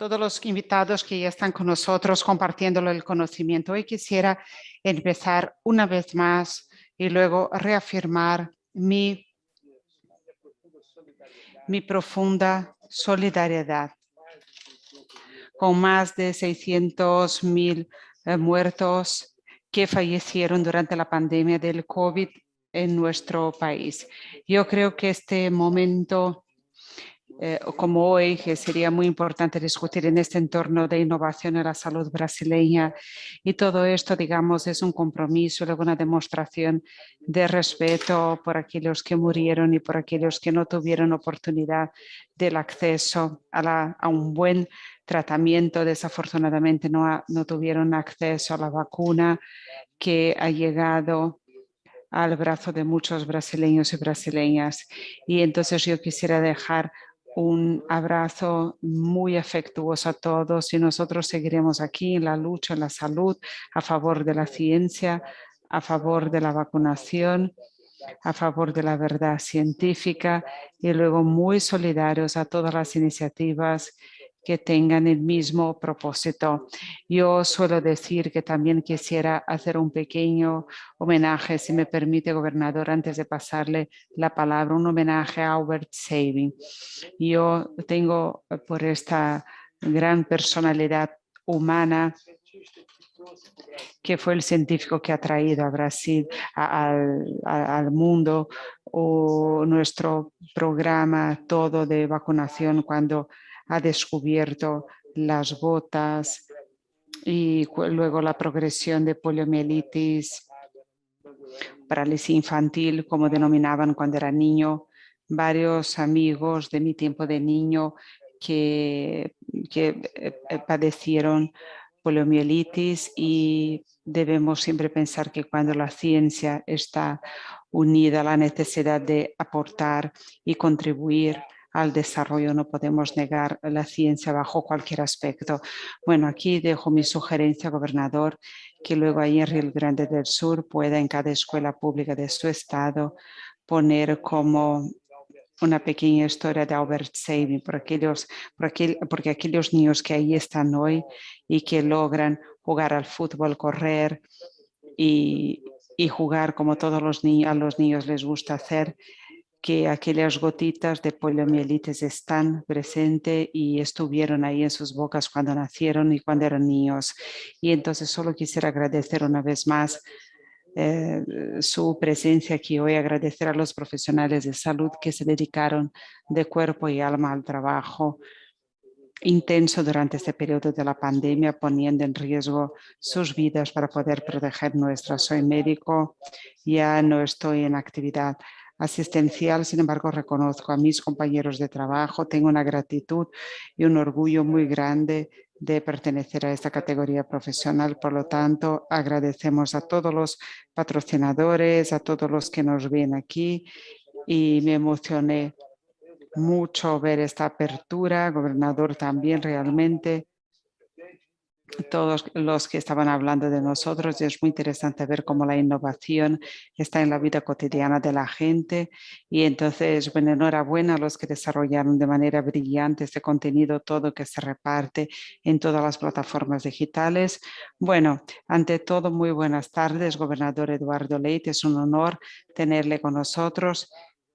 todos los invitados que ya están con nosotros compartiendo el conocimiento. Hoy quisiera empezar una vez más y luego reafirmar mi profunda solidaridad con más de 600.000 muertos que fallecieron durante la pandemia del COVID en nuestro país. Yo creo que este momento, como hoy, que sería muy importante discutir en este entorno de innovación en la salud brasileña, y todo esto, digamos, es un compromiso, luego una demostración de respeto por aquellos que murieron y por aquellos que no tuvieron oportunidad del acceso a un buen tratamiento. Desafortunadamente no tuvieron acceso a la vacuna que ha llegado al brazo de muchos brasileños y brasileñas. Y entonces yo quisiera dejar un abrazo muy afectuoso a todos y nosotros seguiremos aquí en la lucha en la salud a favor de la ciencia, a favor de la vacunación, a favor de la verdad científica y luego muy solidarios a todas las iniciativas que tengan el mismo propósito. Yo suelo decir que también quisiera hacer un pequeño homenaje, si me permite, gobernador, antes de pasarle la palabra, un homenaje a Albert Sabin. Yo tengo por esta gran personalidad humana que fue el científico que ha traído a Brasil, al mundo, o nuestro programa todo de vacunación cuando ha descubierto las gotas y luego la progresión de poliomielitis, parálisis infantil, como denominaban cuando era niño. Varios amigos de mi tiempo de niño que padecieron poliomielitis y debemos siempre pensar que cuando la ciencia está unida a la necesidad de aportar y contribuir al desarrollo, no podemos negar la ciencia bajo cualquier aspecto. Bueno, aquí dejo mi sugerencia, gobernador, que luego ahí en Río Grande del Sur pueda en cada escuela pública de su estado poner como una pequeña historia de Albert Sabin porque aquellos niños que ahí están hoy y que logran jugar al fútbol, correr y jugar como todos los niños, a los niños les gusta hacer, que aquellas gotitas de poliomielitis están presentes y estuvieron ahí en sus bocas cuando nacieron y cuando eran niños. Y entonces solo quisiera agradecer una vez más su presencia aquí hoy, agradecer a los profesionales de salud que se dedicaron de cuerpo y alma al trabajo intenso durante este periodo de la pandemia, poniendo en riesgo sus vidas para poder proteger nuestras. Soy médico, ya no estoy en actividad asistencial, sin embargo reconozco a mis compañeros de trabajo, tengo una gratitud y un orgullo muy grande de pertenecer a esta categoría profesional. Por lo tanto, agradecemos a todos los patrocinadores, a todos los que nos ven aquí y me emocioné mucho ver esta apertura, gobernador también realmente, todos los que estaban hablando de nosotros, y es muy interesante ver cómo la innovación está en la vida cotidiana de la gente y entonces, bueno, enhorabuena a los que desarrollaron de manera brillante este contenido, todo que se reparte en todas las plataformas digitales. Bueno, ante todo, muy buenas tardes, gobernador Eduardo Leite, es un honor tenerle con nosotros.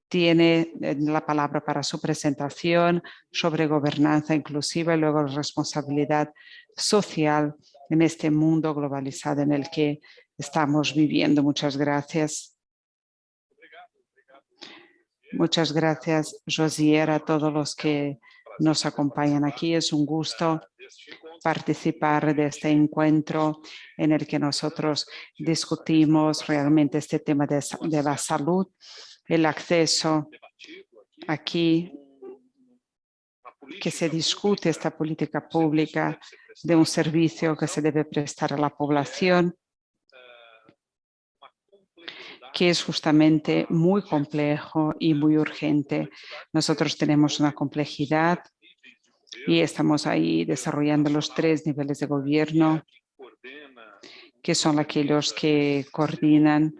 Tiene la palabra para su presentación sobre gobernanza inclusiva y luego responsabilidad social en este mundo globalizado en el que estamos viviendo. Muchas gracias. Muchas gracias, Josier, a todos los que nos acompañan aquí. Es un gusto participar de este encuentro en el que nosotros discutimos realmente este tema de la salud, el acceso aquí, que se discute esta política pública de un servicio que se debe prestar a la población, que es justamente muy complejo y muy urgente. Nosotros tenemos una complejidad y estamos ahí desarrollando los 3 niveles de gobierno, que son aquellos que coordinan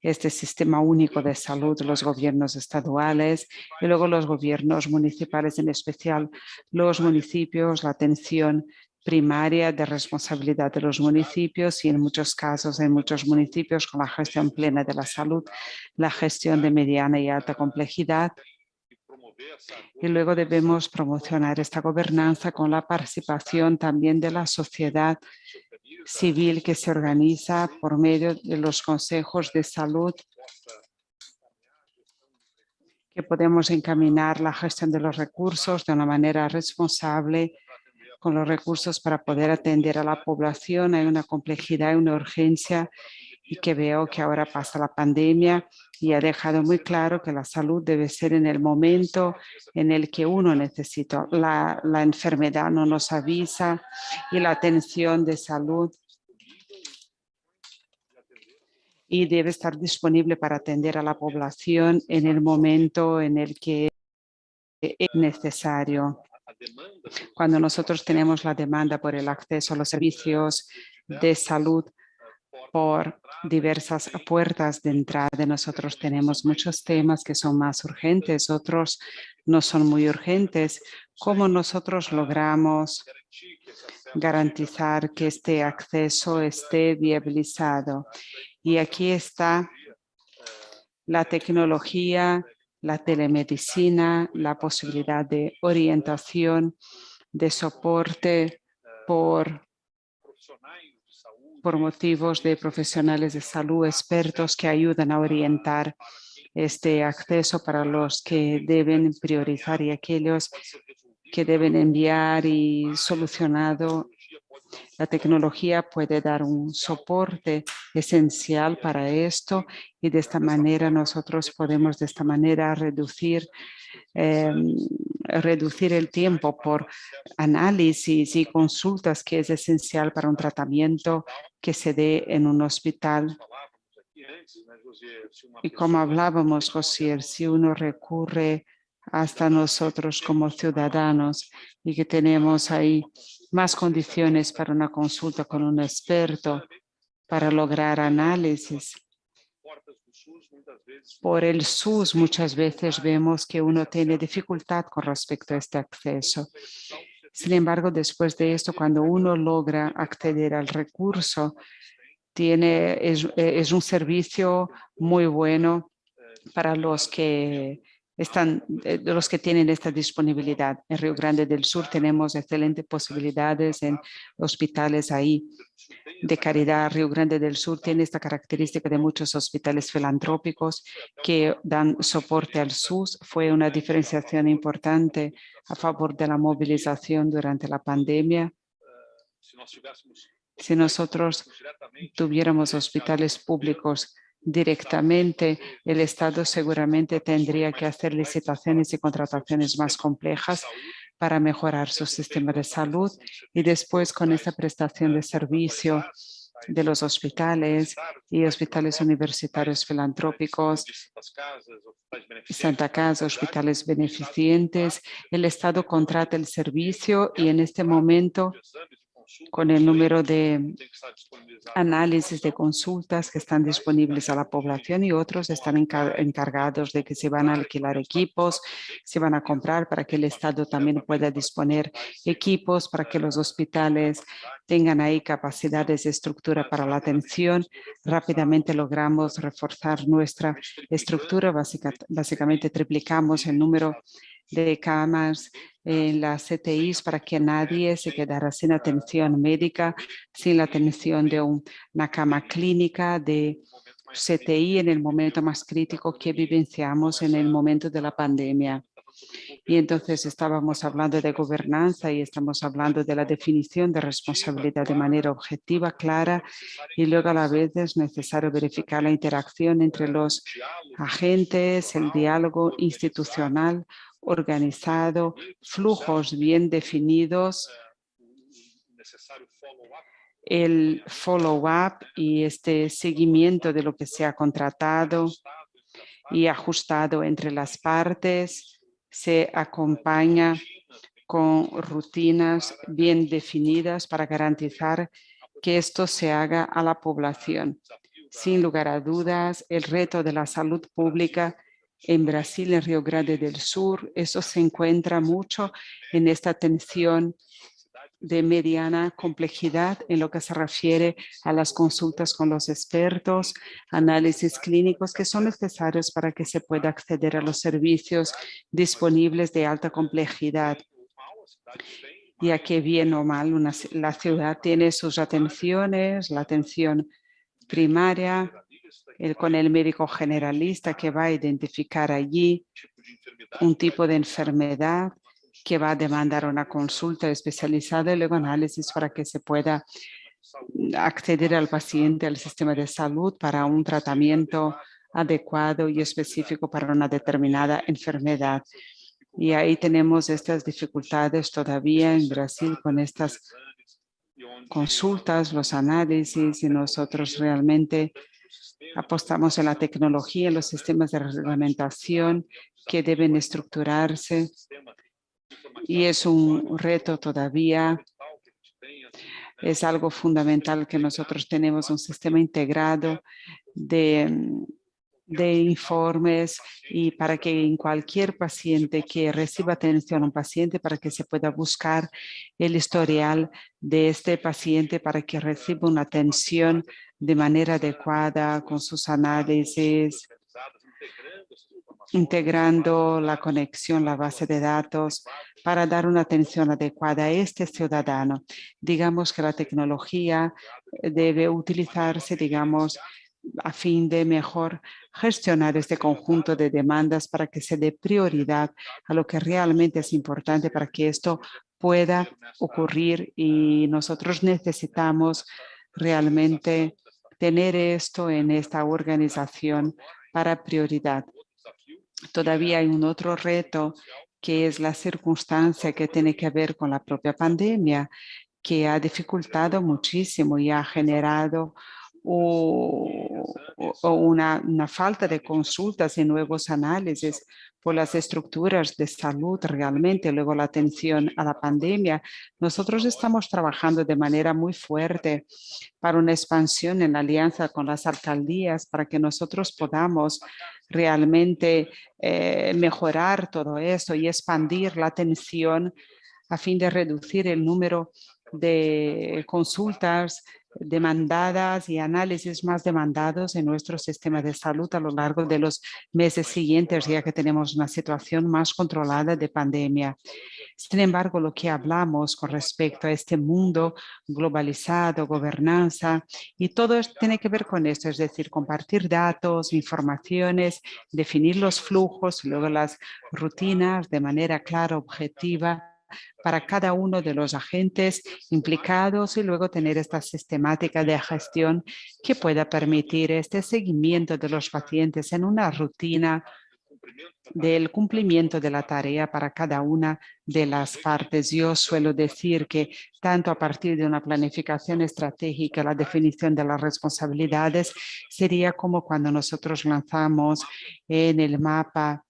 este sistema único de salud, los gobiernos estaduales y luego los gobiernos municipales, en especial los municipios, la atención primaria de responsabilidad de los municipios y en muchos casos, en muchos municipios, con la gestión plena de la salud, la gestión de mediana y alta complejidad. Y luego debemos promocionar esta gobernanza con la participación también de la sociedad civil que se organiza por medio de los consejos de salud, que podemos encaminar la gestión de los recursos de una manera responsable con los recursos para poder atender a la población. Hay una complejidad y una urgencia y que veo que ahora pasa la pandemia y ha dejado muy claro que la salud debe ser en el momento en el que uno necesita. La enfermedad no nos avisa y la atención de salud y debe estar disponible para atender a la población en el momento en el que es necesario. Cuando nosotros tenemos la demanda por el acceso a los servicios de salud por diversas puertas de entrada, nosotros tenemos muchos temas que son más urgentes, otros no son muy urgentes. ¿Cómo nosotros logramos garantizar que este acceso esté viabilizado? Y aquí está la tecnología, la telemedicina, la posibilidad de orientación, de soporte por motivos de profesionales de salud, expertos que ayudan a orientar este acceso para los que deben priorizar y aquellos que deben enviar y solucionado. La tecnología puede dar un soporte esencial para esto y de esta manera nosotros podemos reducir el tiempo por análisis y consultas, que es esencial para un tratamiento que se dé en un hospital. Y como hablábamos, José, si uno recurre hasta nosotros como ciudadanos y que tenemos ahí más condiciones para una consulta con un experto, para lograr análisis. Por el SUS muchas veces vemos que uno tiene dificultad con respecto a este acceso. Sin embargo, después de esto, cuando uno logra acceder al recurso, es un servicio muy bueno para los que tienen esta disponibilidad. En Río Grande del Sur tenemos excelentes posibilidades en hospitales ahí de caridad. Río Grande del Sur tiene esta característica de muchos hospitales filantrópicos que dan soporte al SUS. Fue una diferenciación importante a favor de la movilización durante la pandemia. Si nosotros tuviéramos hospitales públicos directamente, el Estado seguramente tendría que hacer licitaciones y contrataciones más complejas para mejorar su sistema de salud, y después con esta prestación de servicio de los hospitales y hospitales universitarios filantrópicos, Santa Casa, hospitales beneficientes, el Estado contrata el servicio y en este momento, con el número de análisis de consultas que están disponibles a la población, y otros están encargados de que se van a alquilar equipos, se van a comprar para que el Estado también pueda disponer equipos, para que los hospitales tengan ahí capacidades de estructura para la atención. Rápidamente logramos reforzar nuestra estructura, básicamente triplicamos el número de camas en las CTIs para que nadie se quedara sin atención médica, sin la atención de una cama clínica de CTI en el momento más crítico que vivenciamos en el momento de la pandemia. Y entonces estábamos hablando de gobernanza y estamos hablando de la definición de responsabilidad de manera objetiva, clara, y luego a la vez es necesario verificar la interacción entre los agentes, el diálogo institucional organizado, flujos bien definidos, el follow-up y este seguimiento de lo que se ha contratado y ajustado entre las partes. Se acompaña con rutinas bien definidas para garantizar que esto se haga a la población. Sin lugar a dudas, el reto de la salud pública en Brasil, en Río Grande del Sur, eso se encuentra mucho en esta tensión de mediana complejidad en lo que se refiere a las consultas con los expertos, análisis clínicos que son necesarios para que se pueda acceder a los servicios disponibles de alta complejidad. Ya que bien o mal la ciudad tiene sus atenciones, la atención primaria, con el médico generalista que va a identificar allí un tipo de enfermedad que va a demandar una consulta especializada y luego análisis para que se pueda acceder al paciente al sistema de salud para un tratamiento adecuado y específico para una determinada enfermedad. Y ahí tenemos estas dificultades todavía en Brasil con estas consultas, los análisis, y nosotros realmente apostamos en la tecnología, en los sistemas de reglamentación que deben estructurarse y es un reto todavía. Es algo fundamental que nosotros tenemos un sistema integrado de informes y para que en cualquier paciente que reciba atención a un paciente, para que se pueda buscar el historial de este paciente para que reciba una atención de manera adecuada con sus análisis, integrando la conexión, la base de datos para dar una atención adecuada a este ciudadano. Digamos que la tecnología debe utilizarse, digamos, a fin de mejor gestionar este conjunto de demandas para que se dé prioridad a lo que realmente es importante para que esto pueda ocurrir y nosotros necesitamos realmente tener esto en esta organización para prioridad. Todavía hay un otro reto que es la circunstancia que tiene que ver con la propia pandemia, que ha dificultado muchísimo y ha generado una falta de consultas y nuevos análisis por las estructuras de salud realmente, luego la atención a la pandemia. Nosotros estamos trabajando de manera muy fuerte para una expansión en alianza con las alcaldías para que nosotros podamos realmente mejorar todo esto y expandir la atención a fin de reducir el número de consultas demandadas y análisis más demandados en nuestro sistema de salud a lo largo de los meses siguientes, ya que tenemos una situación más controlada de pandemia. Sin embargo, lo que hablamos con respecto a este mundo globalizado, gobernanza, y todo esto tiene que ver con esto, es decir, compartir datos, informaciones, definir los flujos, luego las rutinas de manera clara, objetiva, para cada uno de los agentes implicados y luego tener esta sistemática de gestión que pueda permitir este seguimiento de los pacientes en una rutina del cumplimiento de la tarea para cada una de las partes. Yo suelo decir que tanto a partir de una planificación estratégica, la definición de las responsabilidades sería como cuando nosotros lanzamos en el mapa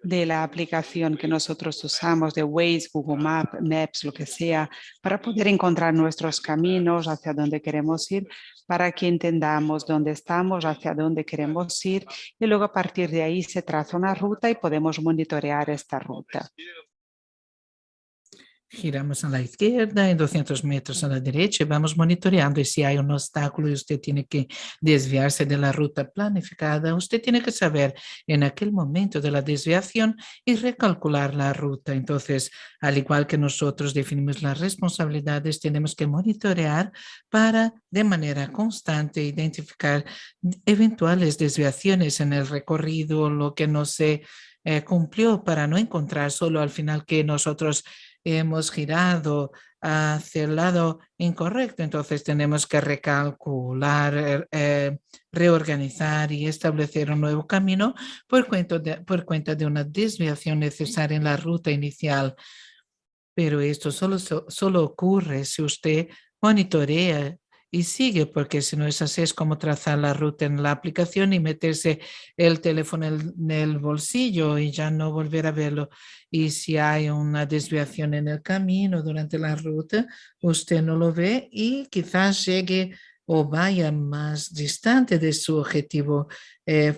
de la aplicación que nosotros usamos de Waze, Google Maps, lo que sea, para poder encontrar nuestros caminos hacia dónde queremos ir, para que entendamos dónde estamos, hacia dónde queremos ir y luego a partir de ahí se traza una ruta y podemos monitorear esta ruta. Giramos a la izquierda, en 200 metros a la derecha y vamos monitoreando. Y si hay un obstáculo y usted tiene que desviarse de la ruta planificada, usted tiene que saber en aquel momento de la desviación y recalcular la ruta. Entonces, al igual que nosotros definimos las responsabilidades, tenemos que monitorear para de manera constante identificar eventuales desviaciones en el recorrido, lo que no se cumplió, para no encontrar solo al final que nosotros hemos girado hacia el lado incorrecto. Entonces tenemos que recalcular, reorganizar y establecer un nuevo camino por cuenta de una desviación necesaria en la ruta inicial. Pero esto solo ocurre si usted monitorea y sigue, porque si no es así, es como trazar la ruta en la aplicación y meterse el teléfono en el bolsillo y ya no volver a verlo. Y si hay una desviación en el camino durante la ruta, usted no lo ve y quizás llegue o vaya más distante de su objetivo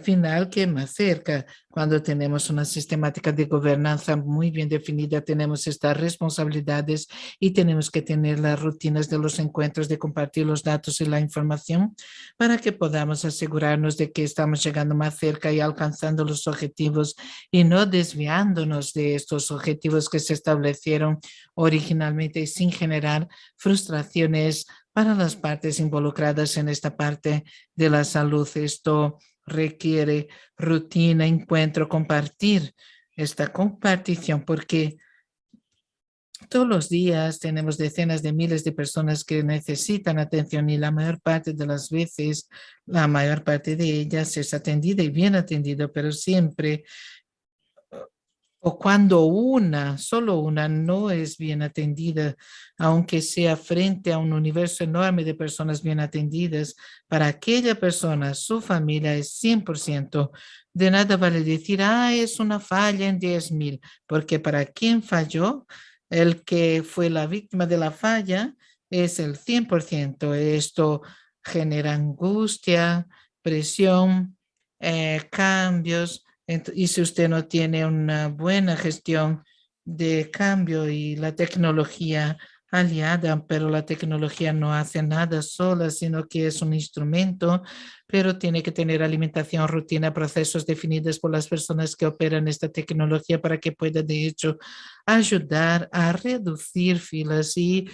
final que más cerca. Cuando tenemos una sistemática de gobernanza muy bien definida, tenemos estas responsabilidades y tenemos que tener las rutinas de los encuentros, de compartir los datos y la información para que podamos asegurarnos de que estamos llegando más cerca y alcanzando los objetivos y no desviándonos de estos objetivos que se establecieron originalmente y sin generar frustraciones para las partes involucradas en esta parte de la salud. Esto requiere rutina, encuentro, compartir esta compartición, porque todos los días tenemos decenas de miles de personas que necesitan atención y la mayor parte de las veces, la mayor parte de ellas es atendida y bien atendida, pero siempre o cuando solo una no es bien atendida, aunque sea frente a un universo enorme de personas bien atendidas, para aquella persona, su familia es 100%. De nada vale decir, es una falla en 10,000, porque para quien falló, el que fue la víctima de la falla es el 100%. Esto genera angustia, presión, cambios y si usted no tiene una buena gestión de cambio y la tecnología aliada, pero la tecnología no hace nada sola, sino que es un instrumento, pero tiene que tener alimentación, rutina, procesos definidos por las personas que operan esta tecnología para que pueda, de hecho, ayudar a reducir filas y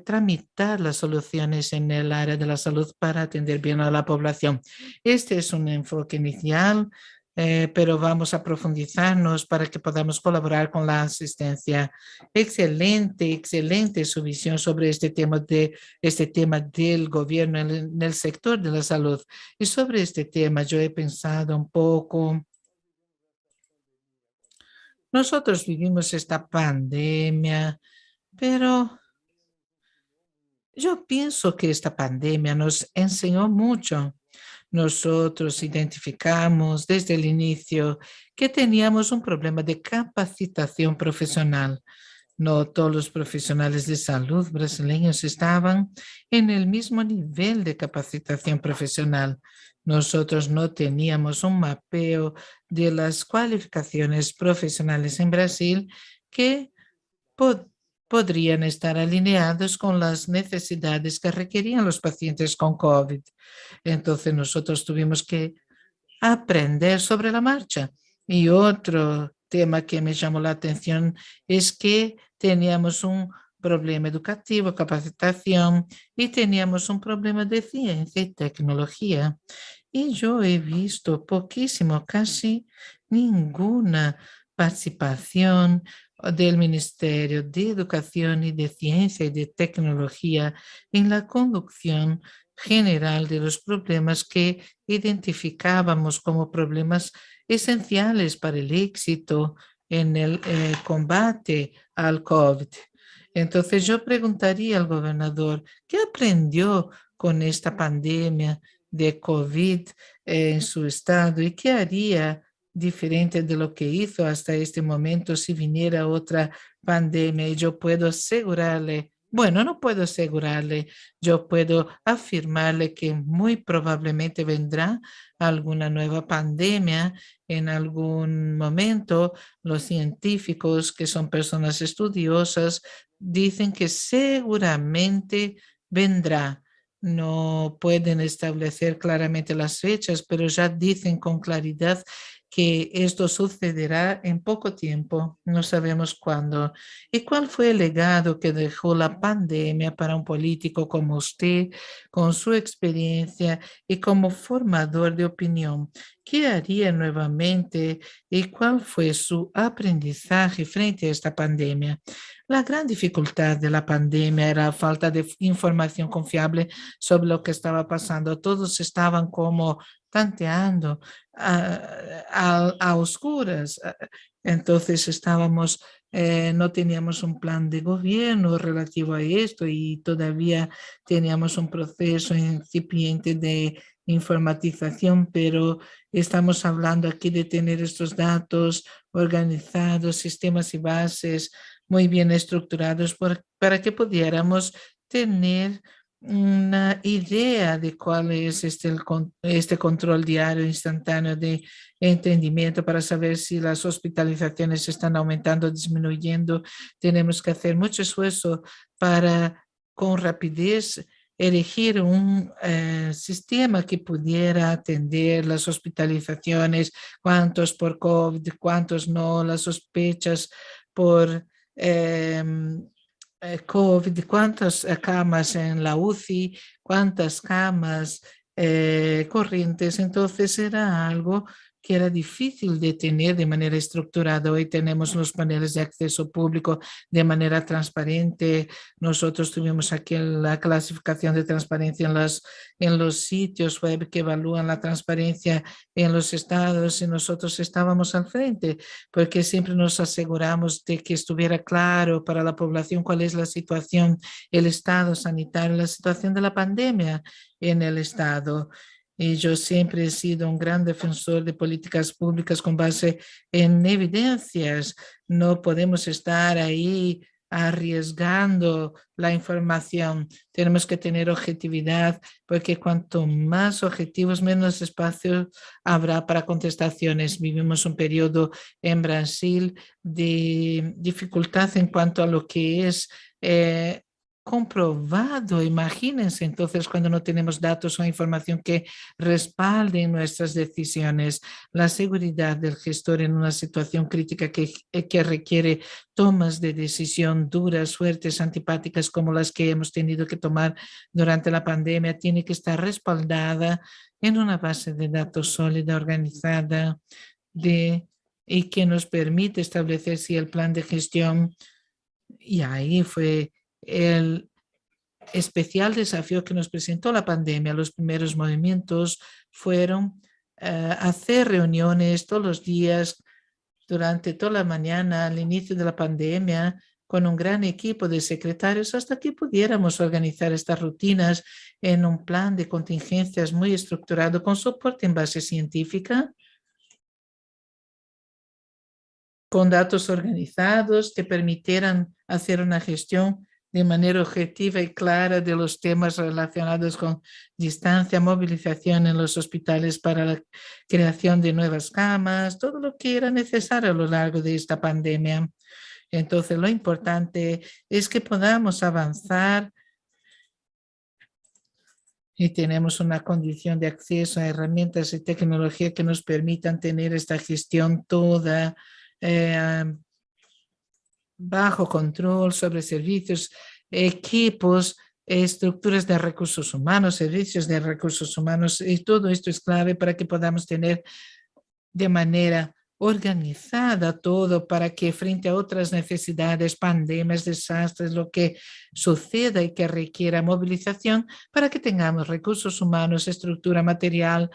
tramitar las soluciones en el área de la salud para atender bien a la población. Este es un enfoque inicial, pero vamos a profundizarnos para que podamos colaborar con la asistencia. Excelente, excelente su visión sobre este tema del gobierno en el sector de la salud. Y sobre este tema yo he pensado un poco. Nosotros vivimos esta pandemia, pero yo pienso que esta pandemia nos enseñó mucho. Nosotros identificamos desde el inicio que teníamos un problema de capacitación profesional. No todos los profesionales de salud brasileños estaban en el mismo nivel de capacitación profesional. Nosotros no teníamos un mapeo de las cualificaciones profesionales en Brasil que pod podrían estar alineados con las necesidades que requerían los pacientes con COVID. Entonces nosotros tuvimos que aprender sobre la marcha. Y otro tema que me llamó la atención es que teníamos un problema educativo, capacitación, y teníamos un problema de ciencia y tecnología. Y yo he visto poquísimo, casi ninguna participación del Ministerio de Educación y de Ciencia y de Tecnología en la conducción general de los problemas que identificábamos como problemas esenciales para el éxito en el combate al COVID. Entonces yo preguntaría al gobernador, ¿qué aprendió con esta pandemia de COVID en su estado y qué haría diferente de lo que hizo hasta este momento si viniera otra pandemia? Y yo puedo asegurarle, bueno, no puedo asegurarle, yo puedo afirmarle que muy probablemente vendrá alguna nueva pandemia en algún momento. Los científicos, que son personas estudiosas, dicen que seguramente vendrá. No pueden establecer claramente las fechas, pero ya dicen con claridad que esto sucederá en poco tiempo, no sabemos cuándo. ¿Y cuál fue el legado que dejó la pandemia para un político como usted, con su experiencia y como formador de opinión? ¿Qué haría nuevamente y cuál fue su aprendizaje frente a esta pandemia? La gran dificultad de la pandemia era la falta de información confiable sobre lo que estaba pasando. Todos estaban como tanteando a oscuras. Entonces estábamos, no teníamos un plan de gobierno relativo a esto y todavía teníamos un proceso incipiente de informatización, pero estamos hablando aquí de tener estos datos organizados, sistemas y bases muy bien estructurados para que pudiéramos tener una idea de cuál es este control diario instantáneo de entendimiento para saber si las hospitalizaciones están aumentando o disminuyendo. Tenemos que hacer mucho esfuerzo para, con rapidez, elegir un sistema que pudiera atender las hospitalizaciones, cuántos por COVID, cuántos no, las sospechas por COVID, cuántas camas en la UCI, cuántas camas corrientes. Entonces era algo que era difícil de tener de manera estructurada. Hoy tenemos los paneles de acceso público de manera transparente. Nosotros tuvimos aquí la clasificación de transparencia en los sitios web que evalúan la transparencia en los estados y nosotros estábamos al frente porque siempre nos aseguramos de que estuviera claro para la población cuál es la situación, el estado sanitario, la situación de la pandemia en el estado. Y yo siempre he sido un gran defensor de políticas públicas con base en evidencias. No podemos estar ahí arriesgando la información. Tenemos que tener objetividad, porque cuanto más objetivos, menos espacio habrá para contestaciones. Vivimos un periodo en Brasil de dificultad en cuanto a lo que es comprobado. Imagínense entonces cuando no tenemos datos o información que respalden nuestras decisiones. La seguridad del gestor en una situación crítica que requiere tomas de decisión duras, fuertes, antipáticas como las que hemos tenido que tomar durante la pandemia tiene que estar respaldada en una base de datos sólida, organizada, y que nos permite establecer si el plan de gestión, y ahí fue el especial desafío que nos presentó la pandemia. Los primeros movimientos fueron hacer reuniones todos los días, durante toda la mañana, al inicio de la pandemia, con un gran equipo de secretarios hasta que pudiéramos organizar estas rutinas en un plan de contingencias muy estructurado con soporte en base científica, con datos organizados que permitieran hacer una gestión de manera objetiva y clara de los temas relacionados con distancia, movilización en los hospitales para la creación de nuevas camas, todo lo que era necesario a lo largo de esta pandemia. Entonces, lo importante es que podamos avanzar y tenemos una condición de acceso a herramientas y tecnología que nos permitan tener esta gestión toda bajo control sobre servicios, equipos, estructuras de recursos humanos, servicios de recursos humanos, y todo esto es clave para que podamos tener de manera organizada todo para que frente a otras necesidades, pandemias, desastres, lo que suceda y que requiera movilización, para que tengamos recursos humanos, estructura material,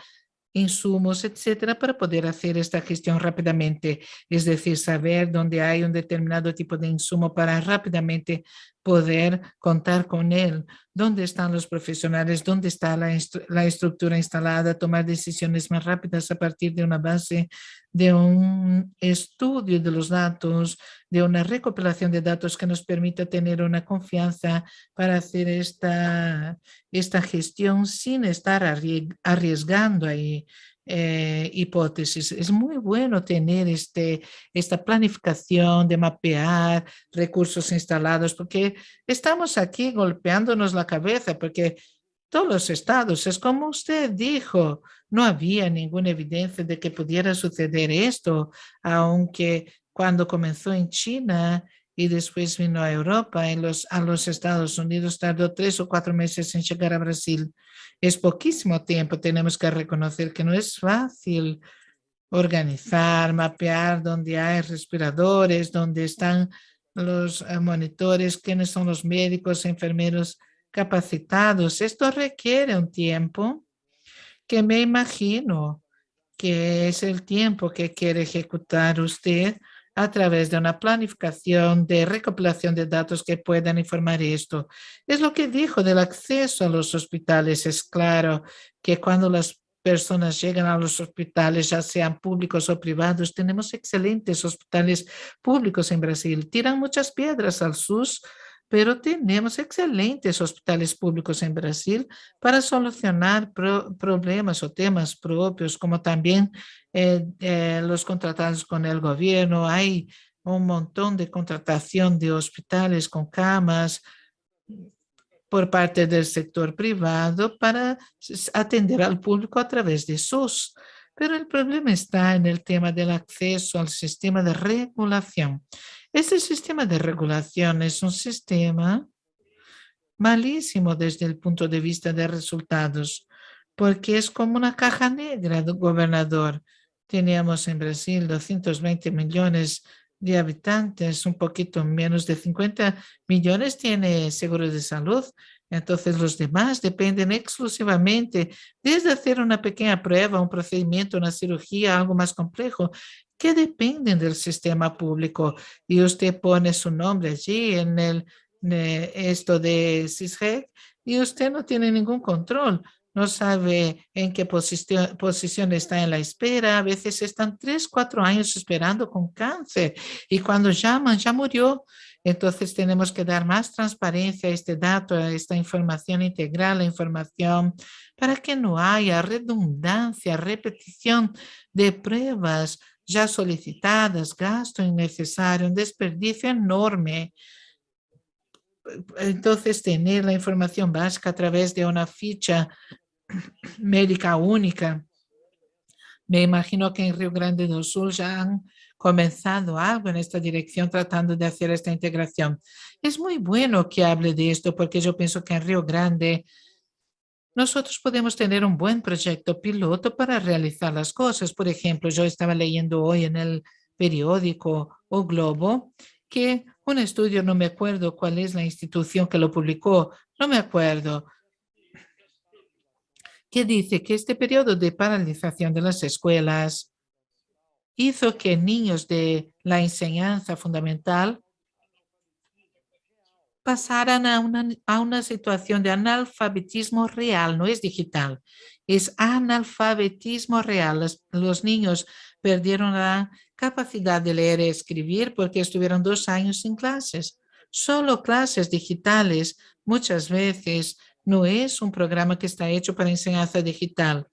insumos, etcétera, para poder hacer esta gestión rápidamente. Es decir, saber dónde hay un determinado tipo de insumo para rápidamente poder contar con él, dónde están los profesionales, dónde está la estructura instalada, tomar decisiones más rápidas a partir de una base, de un estudio de los datos, de una recopilación de datos que nos permita tener una confianza para hacer esta gestión sin estar arriesgando ahí hipótesis. Es muy bueno tener esta planificación de mapear recursos instalados, porque estamos aquí golpeándonos la cabeza, porque todos los estados, es como usted dijo, no había ninguna evidencia de que pudiera suceder esto, aunque cuando comenzó en China y después vino a Europa, a los Estados Unidos, tardó 3 o 4 meses en llegar a Brasil. Es poquísimo tiempo, tenemos que reconocer que no es fácil organizar, mapear dónde hay respiradores, dónde están los monitores, quiénes son los médicos, enfermeros capacitados. Esto requiere un tiempo que me imagino que es el tiempo que quiere ejecutar usted a través de una planificación de recopilación de datos que puedan informar esto. Es lo que dijo del acceso a los hospitales. Es claro que cuando las personas llegan a los hospitales, ya sean públicos o privados, tenemos excelentes hospitales públicos en Brasil. Tiran muchas piedras al SUS pero tenemos excelentes hospitales públicos en Brasil para solucionar problemas o temas propios, como también los contratados con el gobierno. Hay un montón de contratación de hospitales con camas por parte del sector privado para atender al público a través de SUS. Pero el problema está en el tema del acceso al sistema de regulación. Este sistema de regulación es un sistema malísimo desde el punto de vista de resultados, porque es como una caja negra del gobernador. Teníamos en Brasil 220 millones de habitantes, un poquito menos de 50 millones tiene seguro de salud. Entonces, los demás dependen exclusivamente desde hacer una pequeña prueba, un procedimiento, una cirugía, algo más complejo, que dependen del sistema público. Y usted pone su nombre allí en esto de CISREC y usted no tiene ningún control. No sabe en qué posición está en la espera. A veces están 3, 4 años esperando con cáncer y cuando llaman ya murió. Entonces tenemos que dar más transparencia a este dato, a esta información integral, la información, para que no haya redundancia, repetición de pruebas ya solicitadas, gasto innecesario, un desperdicio enorme. Entonces, tener la información básica a través de una ficha médica única. Me imagino que en Río Grande do Sul ya han comenzado algo en esta dirección tratando de hacer esta integración. Es muy bueno que hable de esto porque yo pienso que en Río Grande nosotros podemos tener un buen proyecto piloto para realizar las cosas. Por ejemplo, yo estaba leyendo hoy en el periódico O Globo que un estudio, no me acuerdo cuál es la institución que lo publicó, no me acuerdo, que dice que este periodo de paralización de las escuelas hizo que niños de la enseñanza fundamental pasaran a una situación de analfabetismo real, no es digital, es analfabetismo real. Los niños perdieron la capacidad de leer y escribir porque estuvieron 2 años sin clases. Solo clases digitales muchas veces no es un programa que está hecho para enseñanza digital.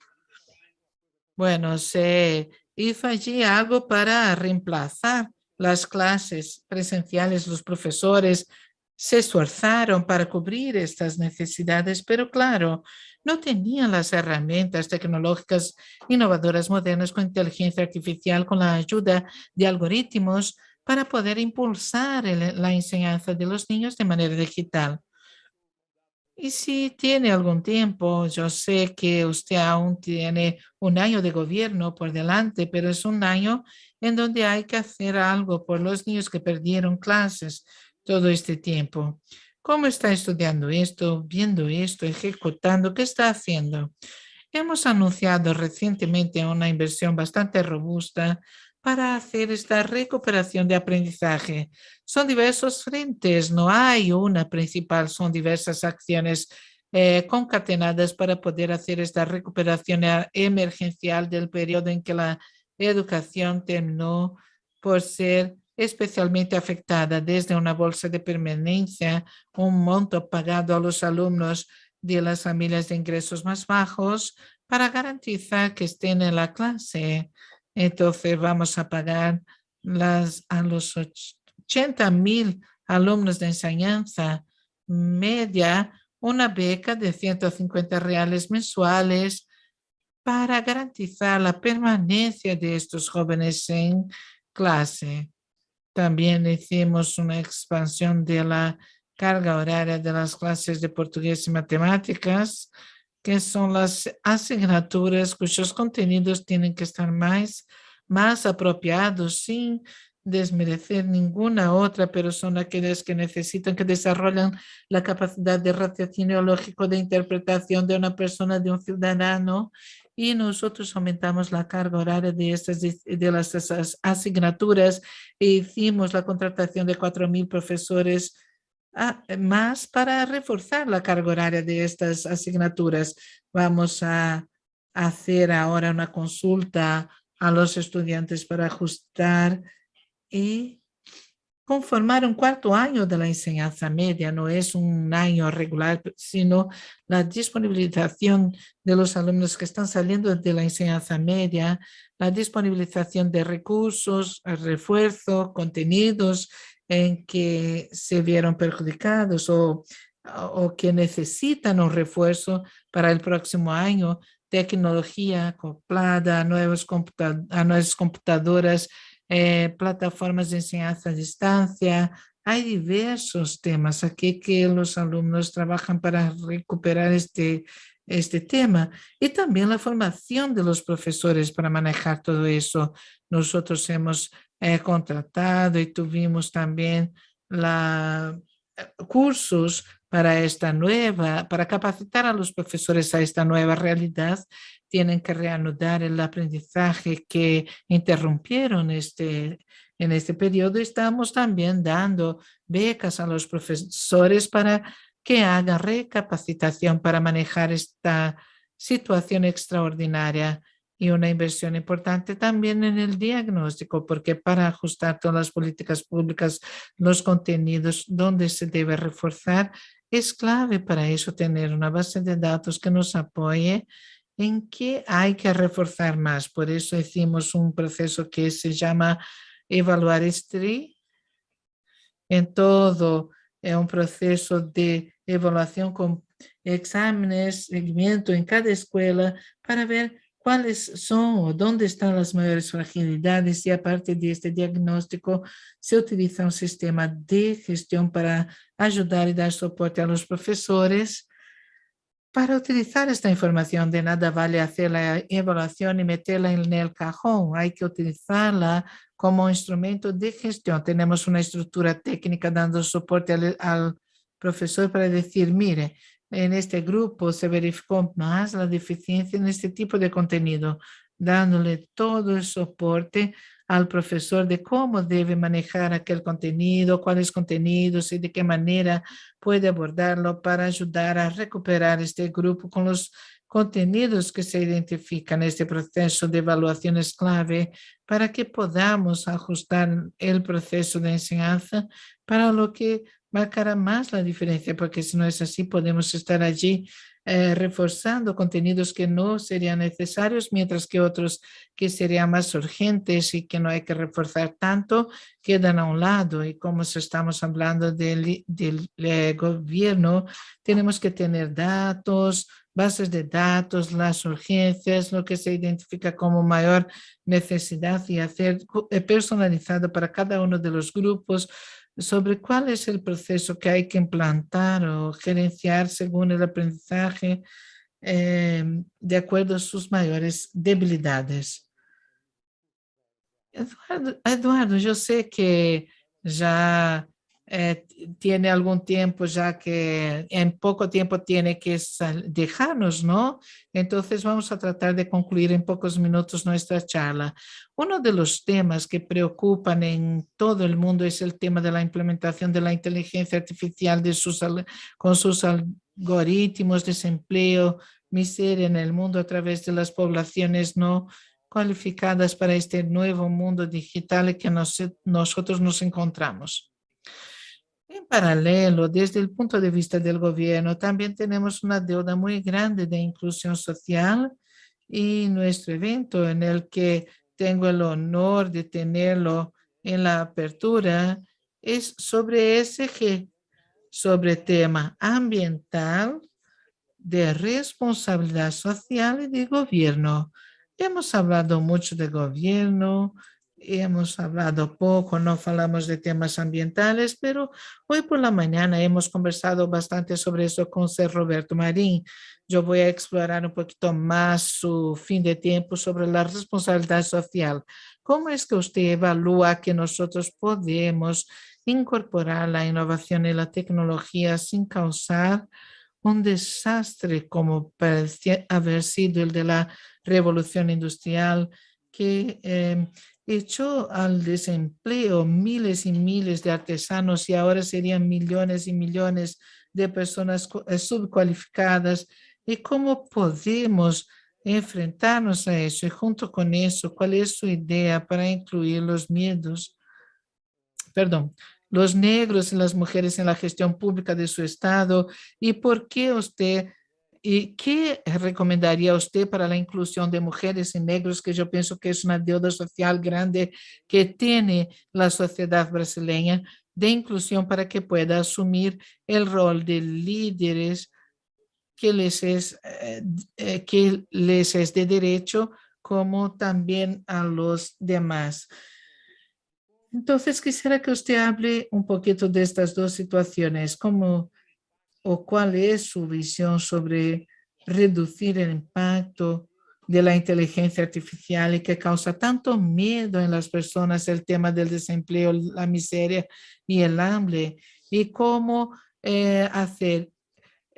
Bueno, se hizo allí algo para reemplazar las clases presenciales. Los profesores se esforzaron para cubrir estas necesidades, pero claro, no tenían las herramientas tecnológicas innovadoras modernas con inteligencia artificial, con la ayuda de algoritmos para poder impulsar la enseñanza de los niños de manera digital. Y si tiene algún tiempo, yo sé que usted aún tiene un año de gobierno por delante, pero es un año en donde hay que hacer algo por los niños que perdieron clases todo este tiempo. ¿Cómo está estudiando esto, viendo esto, ejecutando? ¿Qué está haciendo? Hemos anunciado recientemente una inversión bastante robusta para hacer esta recuperación de aprendizaje. Son diversos frentes, no hay una principal, son diversas acciones concatenadas para poder hacer esta recuperación emergencial del periodo en que la educación terminó por ser especialmente afectada, desde una bolsa de permanencia, un monto pagado a los alumnos de las familias de ingresos más bajos para garantizar que estén en la clase. Entonces vamos a pagar a los 80,000 alumnos de enseñanza media una beca de 150 reales mensuales para garantizar la permanencia de estos jóvenes en clase. También hicimos una expansión de la carga horaria de las clases de portugués y matemáticas, que son las asignaturas cuyos contenidos tienen que estar más apropiados sin desmerecer ninguna otra, pero son aquellas que necesitan, que desarrollan la capacidad de raciocinio lógico, de interpretación de una persona, de un ciudadano, y nosotros aumentamos la carga horaria de las asignaturas e hicimos la contratación de 4,000 profesores más para reforzar la carga horaria de estas asignaturas. Vamos a hacer ahora una consulta a los estudiantes para ajustar y conformar un cuarto año de la enseñanza media. No es un año regular, sino la disponibilización de los alumnos que están saliendo de la enseñanza media, la disponibilización de recursos, el refuerzo, contenidos en que se vieron perjudicados o que necesitan un refuerzo para el próximo año, tecnología acoplada a nuevas computadoras, plataformas de enseñanza a distancia. Hay diversos temas aquí que los alumnos trabajan para recuperar este tema y también la formación de los profesores para manejar todo eso. Nosotros hemos contratado y tuvimos también cursos para capacitar a los profesores a esta nueva realidad. Tienen que reanudar el aprendizaje que interrumpieron en este periodo. Estamos también dando becas a los profesores para que hagan recapacitación para manejar esta situación extraordinaria y una inversión importante también en el diagnóstico, porque para ajustar todas las políticas públicas, los contenidos donde se debe reforzar, es clave para eso tener una base de datos que nos apoye en qué hay que reforzar más. Por eso hicimos un proceso que se llama Evaluar STRI. En todo, es un proceso de evaluación con exámenes, seguimiento en cada escuela para ver cuáles son o dónde están las mayores fragilidades y a partir de este diagnóstico se utiliza un sistema de gestión para ayudar y dar soporte a los profesores. Para utilizar esta información, de nada vale hacer la evaluación y meterla en el cajón. Hay que utilizarla como instrumento de gestión. Tenemos una estructura técnica dando soporte al profesor para decir, mire, en este grupo se verificó más la deficiencia en este tipo de contenido, dándole todo el soporte al profesor de cómo debe manejar aquel contenido, cuáles contenidos y de qué manera puede abordarlo para ayudar a recuperar este grupo con los contenidos que se identifican. Este proceso de evaluación es clave para que podamos ajustar el proceso de enseñanza para lo que marcará más la diferencia, porque si no es así, podemos estar allí reforzando contenidos que no serían necesarios, mientras que otros que serían más urgentes y que no hay que reforzar tanto, quedan a un lado. Y como estamos hablando del gobierno, tenemos que tener datos, bases de datos, las urgencias, lo que se identifica como mayor necesidad y hacer personalizado para cada uno de los grupos sobre cuál es el proceso que hay que implantar o gerenciar según el aprendizaje de acuerdo a sus mayores debilidades. Eduardo, yo sé que ya tiene algún tiempo, ya que en poco tiempo tiene que dejarnos, ¿no? Entonces vamos a tratar de concluir en pocos minutos nuestra charla. Uno de los temas que preocupan en todo el mundo es el tema de la implementación de la inteligencia artificial con sus algoritmos, desempleo, miseria en el mundo a través de las poblaciones no cualificadas para este nuevo mundo digital en que nosotros nos encontramos. En paralelo, desde el punto de vista del gobierno, también tenemos una deuda muy grande de inclusión social y nuestro evento en el que tengo el honor de tenerlo en la apertura es sobre ESG, sobre tema ambiental, de responsabilidad social y de gobierno. Hemos hablado mucho de gobierno, hemos hablado poco, no falamos de temas ambientales, pero hoy por la mañana hemos conversado bastante sobre eso con Sir Roberto Marín. Yo voy a explorar un poquito más su fin de tiempo sobre la responsabilidad social. ¿Cómo es que usted evalúa que nosotros podemos incorporar la innovación y la tecnología sin causar un desastre como parecía haber sido el de la revolución industrial que echó al desempleo miles y miles de artesanos y ahora serían millones y millones de personas subcualificadas? ¿Y cómo podemos enfrentarnos a eso? Y junto con eso, ¿cuál es su idea para incluir los miedos perdón, los negros y las mujeres en la gestión pública de su estado? ¿Y por qué usted, y qué recomendaría usted para la inclusión de mujeres y negros, que yo pienso que es una deuda social grande que tiene la sociedad brasileña, de inclusión para que pueda asumir el rol de líderes que les es de derecho, como también a los demás? Entonces, quisiera que usted hable un poquito de estas dos situaciones, cómo o cuál es su visión sobre reducir el impacto de la inteligencia artificial y que causa tanto miedo en las personas, el tema del desempleo, la miseria y el hambre, y cómo hacer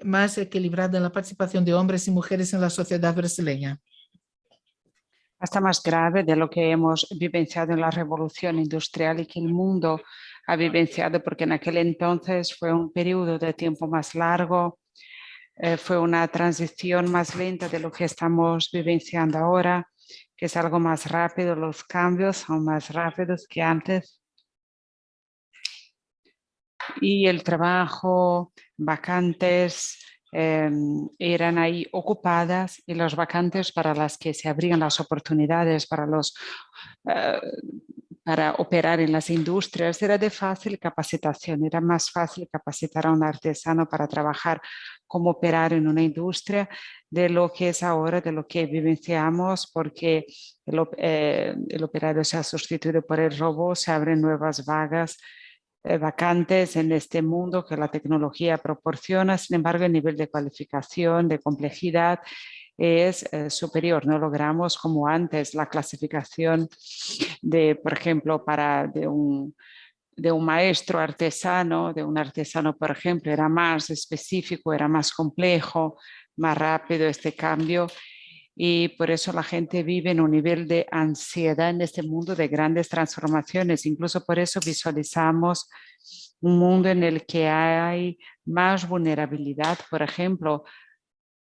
más equilibrada la participación de hombres y mujeres en la sociedad brasileña. Hasta más grave de lo que hemos vivenciado en la revolución industrial y que el mundo ha vivenciado, porque en aquel entonces fue un periodo de tiempo más largo, fue una transición más lenta de lo que estamos vivenciando ahora, que es algo más rápido, los cambios son más rápidos que antes. Y el trabajo, vacantes, eran ahí ocupadas, y las vacantes para las que se abrían las oportunidades para operar en las industrias era de fácil capacitación. Era más fácil capacitar a un artesano para trabajar como operar en una industria de lo que es ahora, de lo que vivenciamos, porque el operario se ha sustituido por el robot, se abren nuevas vacantes en este mundo que la tecnología proporciona. Sin embargo, el nivel de cualificación, de complejidad es superior. No logramos como antes la clasificación de, por ejemplo, de un maestro artesano, de un artesano, por ejemplo, era más específico, era más complejo, más rápido este cambio. Y por eso la gente vive en un nivel de ansiedad en este mundo de grandes transformaciones. Incluso por eso visualizamos un mundo en el que hay más vulnerabilidad, por ejemplo,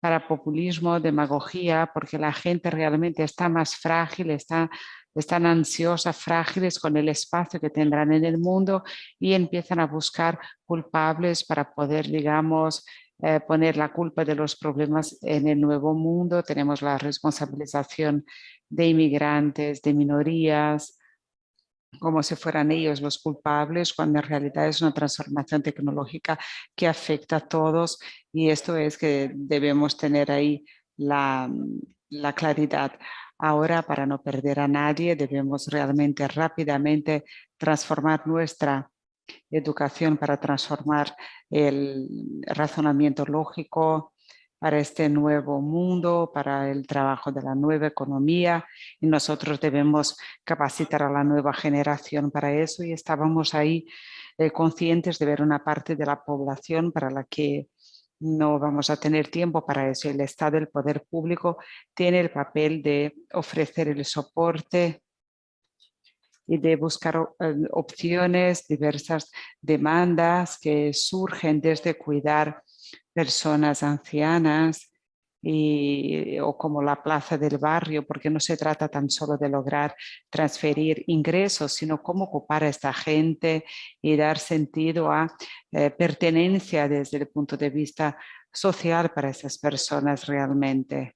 para populismo, demagogia, porque la gente realmente está más frágil, están ansiosas, frágiles con el espacio que tendrán en el mundo, y empiezan a buscar culpables para poder, digamos, poner la culpa de los problemas en el nuevo mundo. Tenemos la responsabilización de inmigrantes, de minorías, como si fueran ellos los culpables, cuando en realidad es una transformación tecnológica que afecta a todos, y esto es que debemos tener ahí la claridad. Ahora, para no perder a nadie, debemos realmente rápidamente transformar nuestra educación, para transformar el razonamiento lógico para este nuevo mundo, para el trabajo de la nueva economía, y nosotros debemos capacitar a la nueva generación para eso, y estábamos ahí conscientes de ver una parte de la población para la que no vamos a tener tiempo para eso. El Estado, el poder público, tiene el papel de ofrecer el soporte y de buscar opciones, diversas demandas que surgen desde cuidar personas ancianas o como la plaza del barrio, porque no se trata tan solo de lograr transferir ingresos, sino cómo ocupar a esta gente y dar sentido a pertenencia desde el punto de vista social para esas personas realmente.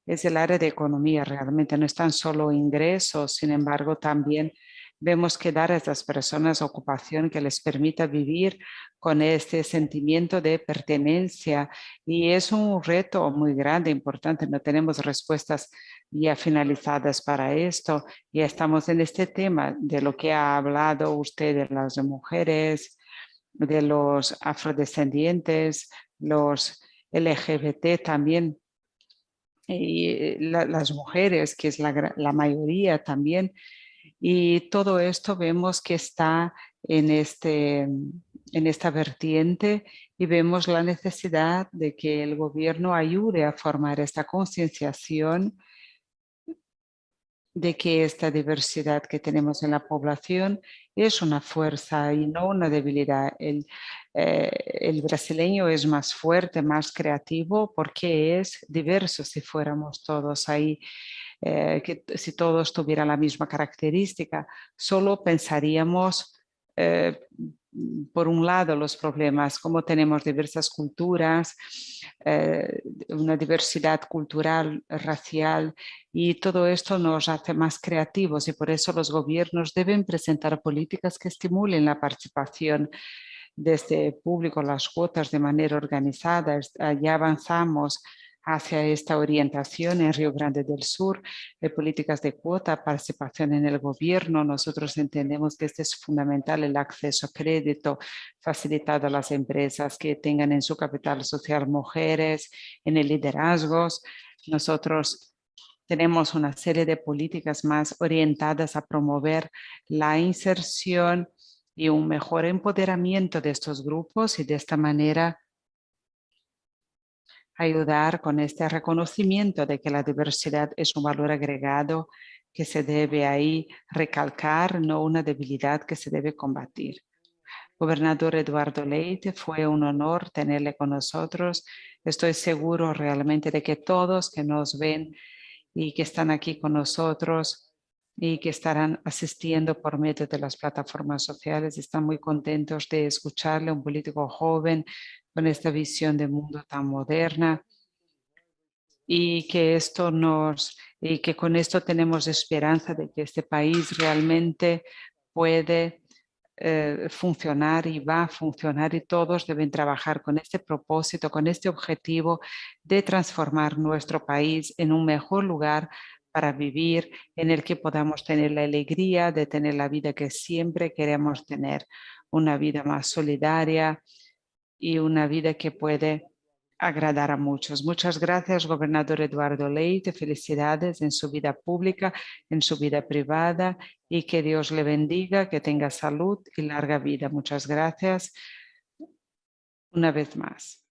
Es el área de economía, realmente no es tan solo ingresos, sin embargo también vemos que dar a estas personas ocupación que les permita vivir con este sentimiento de pertenencia, y es un reto muy grande, importante. No tenemos respuestas ya finalizadas para esto, y estamos en este tema de lo que ha hablado usted, de las mujeres, de los afrodescendientes, los LGBT también, y las mujeres, que es la mayoría también, y todo esto vemos que está en esta vertiente, y vemos la necesidad de que el gobierno ayude a formar esta concienciación de que esta diversidad que tenemos en la población es una fuerza y no una debilidad. El brasileño es más fuerte, más creativo, porque es diverso. Si fuéramos todos ahí, que si todos tuvieran la misma característica, solo pensaríamos eh, por un lado los problemas, como tenemos diversas culturas, una diversidad cultural, racial, y todo esto nos hace más creativos, y por eso los gobiernos deben presentar políticas que estimulen la participación de este público, las cuotas de manera organizada. Ya avanzamos hacia esta orientación en Río Grande del Sur, de políticas de cuota, participación en el gobierno. Nosotros entendemos que este es fundamental, el acceso a crédito facilitado a las empresas que tengan en su capital social mujeres, en el liderazgos. Nosotros tenemos una serie de políticas más orientadas a promover la inserción y un mejor empoderamiento de estos grupos, y de esta manera ayudar con este reconocimiento de que la diversidad es un valor agregado que se debe ahí recalcar, no una debilidad que se debe combatir. Gobernador Eduardo Leite, fue un honor tenerle con nosotros. Estoy seguro realmente de que todos que nos ven y que están aquí con nosotros y que estarán asistiendo por medio de las plataformas sociales, están muy contentos de escucharle, un político joven con esta visión de mundo tan moderna, y que con esto tenemos esperanza de que este país realmente puede funcionar y va a funcionar, y todos deben trabajar con este propósito, con este objetivo de transformar nuestro país en un mejor lugar para vivir, en el que podamos tener la alegría de tener la vida que siempre queremos tener, una vida más solidaria y una vida que puede agradar a muchos. Muchas gracias, gobernador Eduardo Leite. Felicidades en su vida pública, en su vida privada, y que Dios le bendiga, que tenga salud y larga vida. Muchas gracias una vez más.